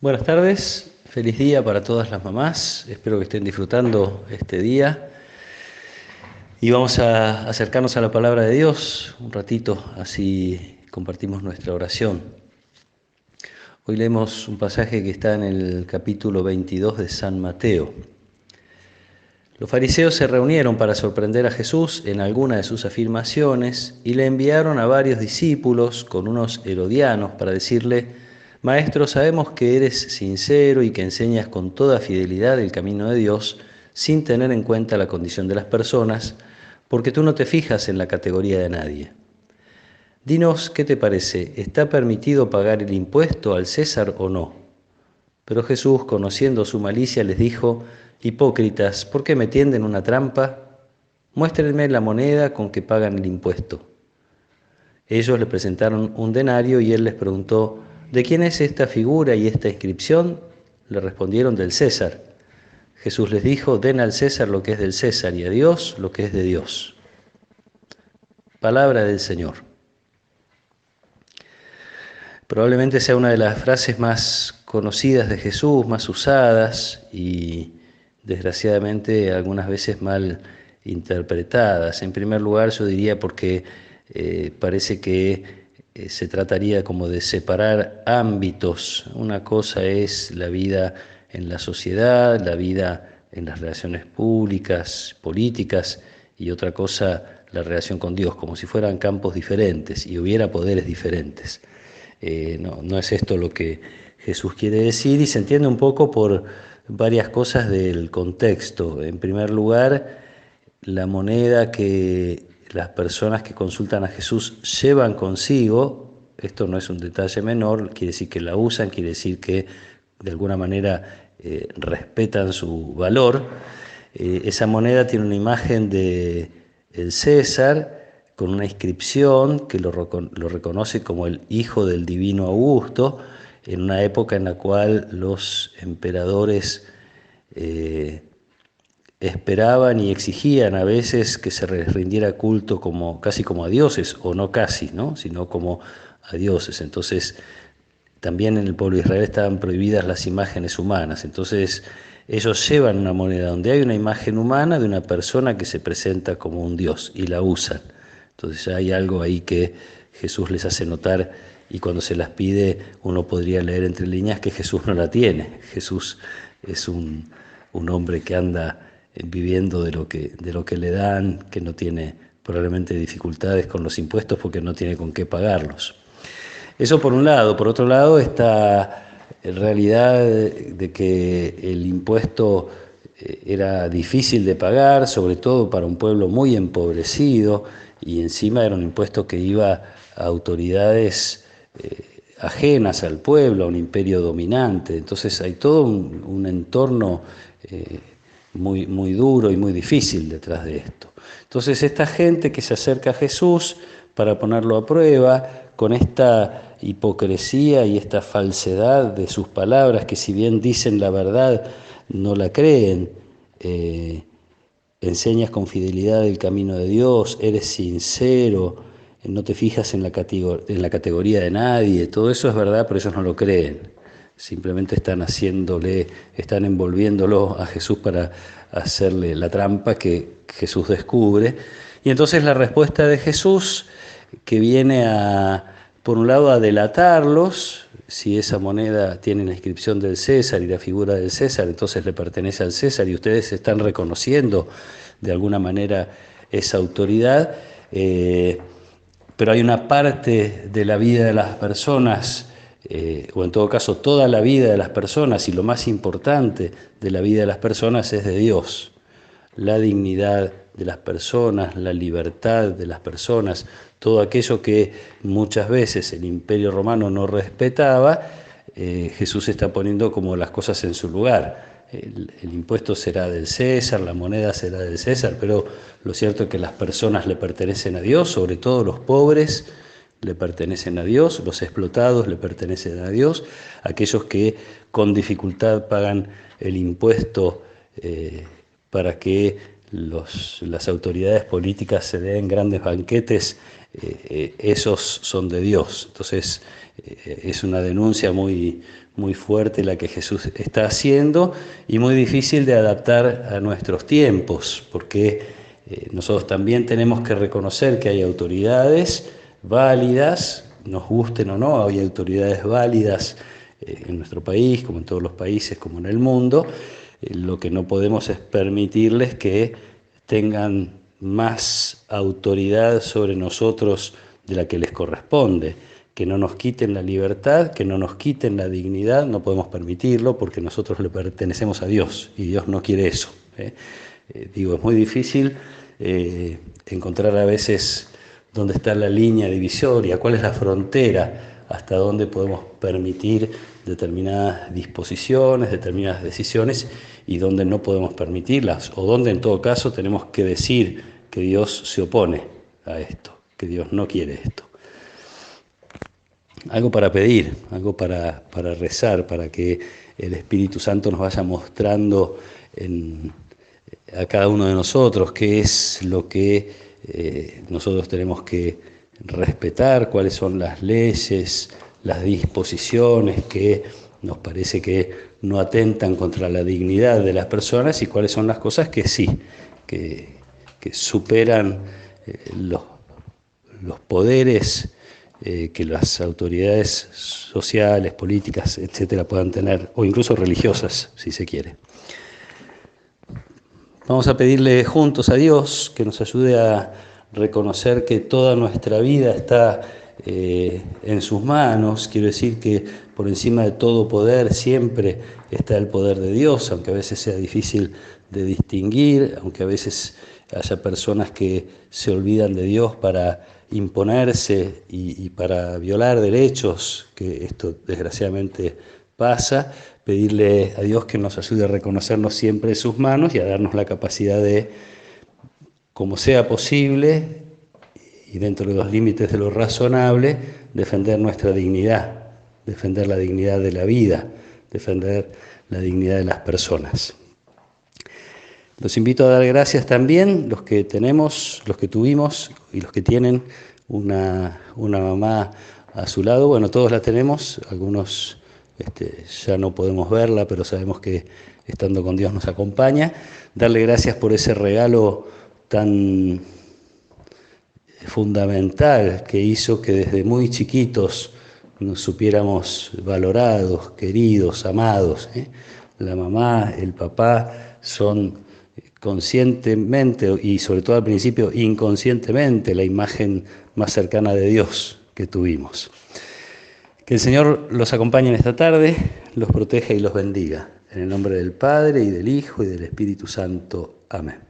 Buenas tardes, feliz día para todas las mamás, espero que estén disfrutando este día y vamos a acercarnos a la palabra de Dios un ratito, así compartimos nuestra oración. Hoy leemos un pasaje que está en el capítulo 22 de San Mateo. Los fariseos se reunieron para sorprender a Jesús en alguna de sus afirmaciones y le enviaron a varios discípulos con unos herodianos para decirle: Maestro, sabemos que eres sincero y que enseñas con toda fidelidad el camino de Dios sin tener en cuenta la condición de las personas, porque tú no te fijas en la categoría de nadie. Dinos, ¿qué te parece? ¿Está permitido pagar el impuesto al César o no? Pero Jesús, conociendo su malicia, les dijo: Hipócritas, ¿por qué me tienden una trampa? Muéstrenme la moneda con que pagan el impuesto. Ellos le presentaron un denario y él les preguntó: ¿de quién es esta figura y esta inscripción? Le respondieron: del César. Jesús les dijo: den al César lo que es del César y a Dios lo que es de Dios. Palabra del Señor. Probablemente sea una de las frases más conocidas de Jesús, más usadas y desgraciadamente algunas veces mal interpretadas. En primer lugar, yo diría porque parece que se trataría como de separar ámbitos. Una cosa es la vida en la sociedad, la vida en las relaciones públicas, políticas, y otra cosa la relación con Dios, como si fueran campos diferentes y hubiera poderes diferentes. No es esto lo que Jesús quiere decir, y se entiende un poco por varias cosas del contexto. En primer lugar, la moneda que las personas que consultan a Jesús llevan consigo, esto no es un detalle menor, quiere decir que la usan, quiere decir que de alguna manera respetan su valor. Esa moneda tiene una imagen de el César con una inscripción que lo reconoce como el hijo del divino Augusto, en una época en la cual los emperadores esperaban y exigían a veces que se les rindiera culto casi como a dioses, o no casi, ¿no? Sino como a dioses. Entonces, también en el pueblo de Israel estaban prohibidas las imágenes humanas. Entonces, ellos llevan una moneda donde hay una imagen humana de una persona que se presenta como un dios y la usan. Entonces ya hay algo ahí que Jesús les hace notar, y cuando se las pide uno podría leer entre líneas que Jesús no la tiene. Jesús es un hombre que anda viviendo de lo que le dan, que no tiene probablemente dificultades con los impuestos porque no tiene con qué pagarlos. Eso por un lado. Por otro lado está en realidad de que el impuesto era difícil de pagar, sobre todo para un pueblo muy empobrecido, y encima era un impuesto que iba a autoridades ajenas al pueblo, a un imperio dominante. Entonces hay todo un entorno muy duro y muy difícil detrás de esto. Entonces esta gente que se acerca a Jesús para ponerlo a prueba, con esta hipocresía y esta falsedad de sus palabras, que si bien dicen la verdad, no la creen. Enseñas con fidelidad el camino de Dios, eres sincero, no te fijas en la categoría de nadie. Todo eso es verdad, pero ellos no lo creen. Simplemente están envolviéndolo a Jesús para hacerle la trampa que Jesús descubre. Y entonces la respuesta de Jesús, que viene por un lado, a delatarlos. Si esa moneda tiene la inscripción del César y la figura del César, entonces le pertenece al César, y ustedes están reconociendo de alguna manera esa autoridad. Pero hay una parte de la vida de las personas, o en todo caso toda la vida de las personas, y lo más importante de la vida de las personas es de Dios. La dignidad de las personas, la libertad de las personas, todo aquello que muchas veces el Imperio Romano no respetaba, Jesús está poniendo como las cosas en su lugar. El impuesto será del César, la moneda será del César, pero lo cierto es que las personas le pertenecen a Dios, sobre todo los pobres le pertenecen a Dios, los explotados le pertenecen a Dios, aquellos que con dificultad pagan el impuesto para que las autoridades políticas se den grandes banquetes esos son de Dios. Entonces es una denuncia muy, muy fuerte la que Jesús está haciendo y muy difícil de adaptar a nuestros tiempos, porque nosotros también tenemos que reconocer que hay autoridades válidas, nos gusten o no, hay autoridades válidas en nuestro país, como en todos los países, como en el mundo. Lo que no podemos es permitirles que tengan más autoridad sobre nosotros de la que les corresponde, que no nos quiten la libertad, que no nos quiten la dignidad, no podemos permitirlo porque nosotros le pertenecemos a Dios y Dios no quiere eso. Digo, es muy difícil encontrar a veces dónde está la línea divisoria, cuál es la frontera, hasta dónde podemos permitir determinadas disposiciones, determinadas decisiones y dónde no podemos permitirlas, o dónde en todo caso tenemos que decir que Dios se opone a esto, que Dios no quiere esto. Algo para pedir, algo para rezar, para que el Espíritu Santo nos vaya mostrando a cada uno de nosotros qué es lo que nosotros tenemos que respetar, cuáles son las leyes, las disposiciones que nos parece que no atentan contra la dignidad de las personas y cuáles son las cosas que sí, que superan los poderes que las autoridades sociales, políticas, etcétera, puedan tener, o incluso religiosas, si se quiere. Vamos a pedirle juntos a Dios que nos ayude a reconocer que toda nuestra vida está en sus manos. Quiero decir que por encima de todo poder siempre está el poder de Dios, aunque a veces sea difícil de distinguir, aunque a veces haya personas que se olvidan de Dios para imponerse y para violar derechos, que esto desgraciadamente pasa. Pedirle a Dios que nos ayude a reconocernos siempre en sus manos y a darnos la capacidad de, como sea posible, y dentro de los límites de lo razonable, defender nuestra dignidad, defender la dignidad de la vida, defender la dignidad de las personas. Los invito a dar gracias también, los que tenemos, los que tuvimos y los que tienen una mamá a su lado. Bueno, todos la tenemos, algunos ya no podemos verla, pero sabemos que estando con Dios nos acompaña. Darle gracias por ese regalo tan fundamental que hizo que desde muy chiquitos nos supiéramos valorados, queridos, amados. La mamá, el papá son conscientemente y sobre todo al principio inconscientemente la imagen más cercana de Dios que tuvimos. Que el Señor los acompañe en esta tarde, los proteja y los bendiga. En el nombre del Padre, y del Hijo, y del Espíritu Santo. Amén.